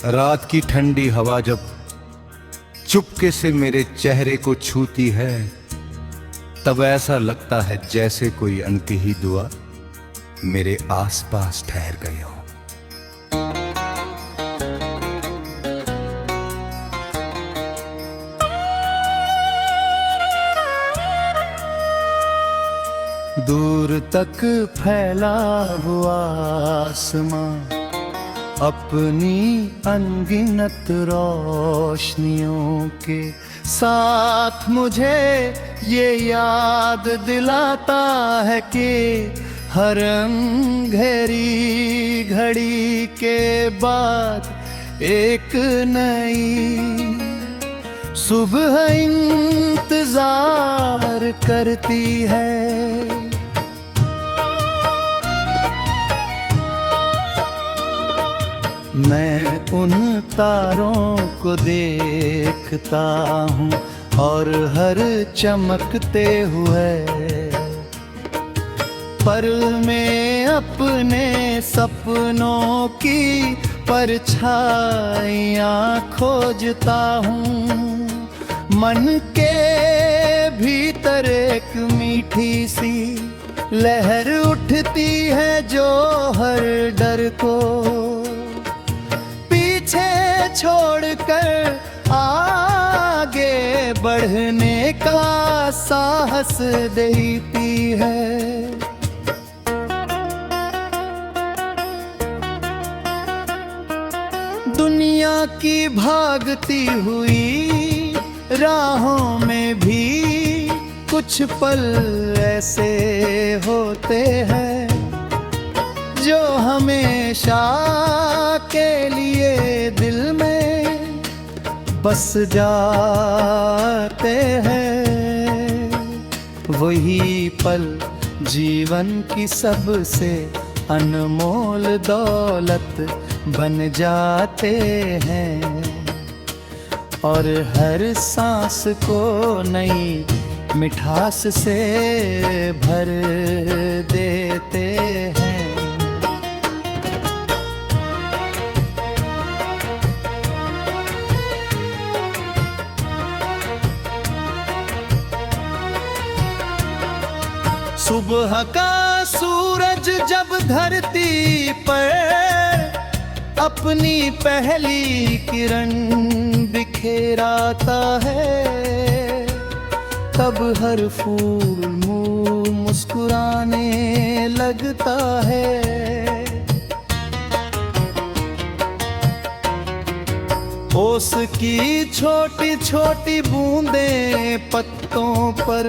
रात की ठंडी हवा जब चुपके से मेरे चेहरे को छूती है, तब ऐसा लगता है जैसे कोई अनकही दुआ मेरे आसपास ठहर गई हो। दूर तक फैला हुआ आसमां अपनी अनगिनत रोशनियों के साथ मुझे ये याद दिलाता है कि हर अंधेरी घड़ी के बाद एक नई सुबह इंतजार करती है। मैं उन तारों को देखता हूँ और हर चमकते हुए पल में अपने सपनों की परछाइयाँ खोजता हूँ। मन के भीतर एक मीठी सी लहर उठती है जो हर डर को छोड़कर आगे बढ़ने का साहस देती है। दुनिया की भागती हुई राहों में भी कुछ पल ऐसे होते हैं जो हमेशा के लिए दिल में बस जाते हैं। वही पल जीवन की सबसे अनमोल दौलत बन जाते हैं और हर सांस को नई मिठास से भर देते हैं। सुबह का सूरज जब धरती पर अपनी पहली किरण बिखेराता है, तब हर फूल मुंह मुस्कुराने लगता है। ओस की छोटी छोटी बूंदें पत्तों पर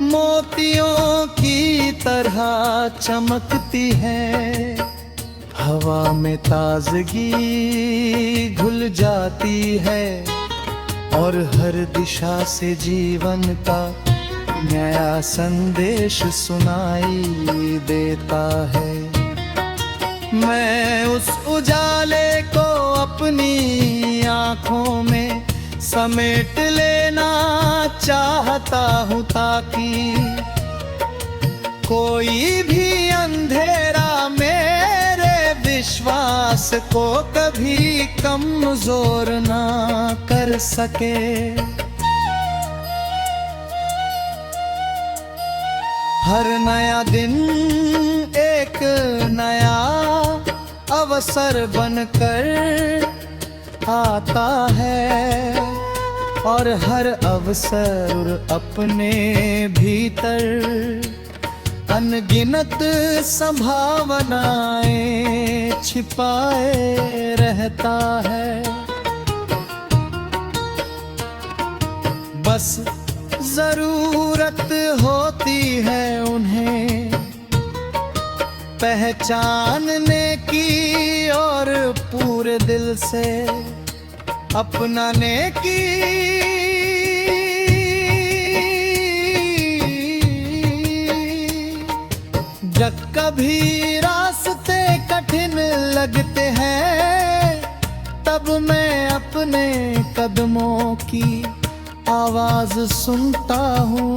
मोतियों की तरह चमकती है। हवा में ताजगी घुल जाती है और हर दिशा से जीवन का नया संदेश सुनाई देता है। मैं उस उजाले को अपनी आँखों में समेट लेना चाहता हूँ ताकि कोई भी अंधेरा मेरे विश्वास को कभी कमजोर ना कर सके। हर नया दिन एक नया अवसर बनकर आता है और हर अवसर अपने भीतर अनगिनत संभावनाएं छिपाए रहता है। बस जरूरत होती है उन्हें पहचानने की और पूरे दिल से अपनाने की। जब कभी रास्ते कठिन लगते हैं तब मैं अपने कदमों की आवाज सुनता हूँ।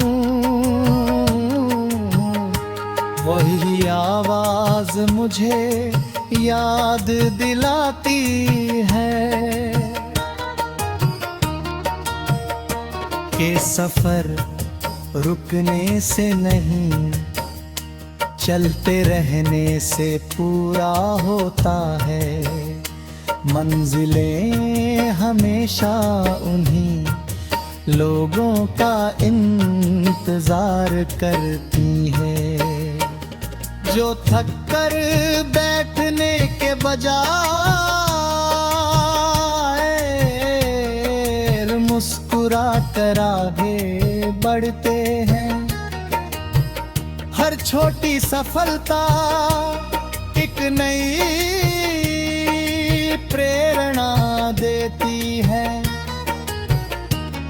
वही आवाज मुझे याद दिलाती है कि सफर रुकने से नहीं, चलते रहने से पूरा होता है। मंजिलें हमेशा उन्हीं लोगों का इंतजार करती है जो थक कर बैठने के बजाय मुस्कुरा कर आगे बढ़ते हैं। हर छोटी सफलता एक नई प्रेरणा देती है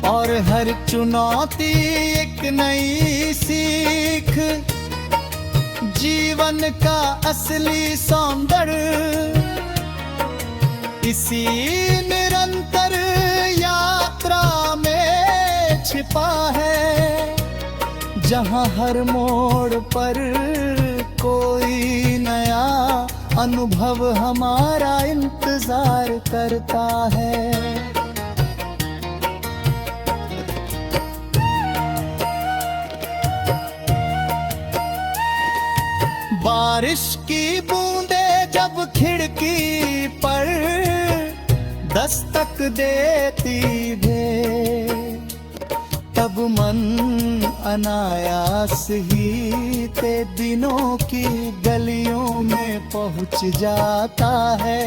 और हर चुनौती एक नई सीख जीवन का असली सौंदर्य इसी निरंतर यात्रा में छिपा है, जहां हर मोड़ पर कोई नया अनुभव हमारा इंतजार करता है। बारिश की बूंदें जब खिड़की पर दस्तक देती है, तब मन अनायास ही ते दिनों की गलियों में पहुंच जाता है।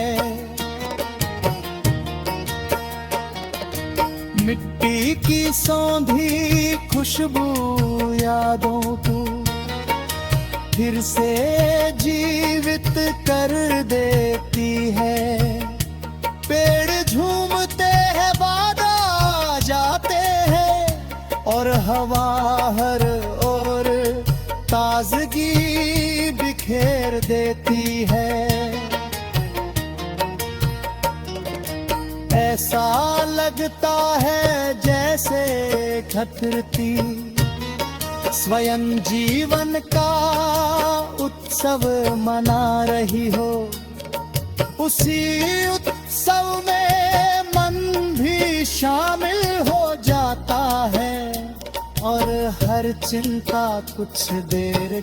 मिट्टी की सौंधी खुशबू यादों को फिर से जीवित कर देती है। पेड़ झूमते हैं, बादल जाते हैं और हवा हर ओर ताजगी बिखेर देती है। ऐसा लगता है जैसे खतरती स्वयं जीवन का उत्सव मना रही हो। उसी उत्सव में मन भी शामिल हो जाता है और हर चिंता कुछ देर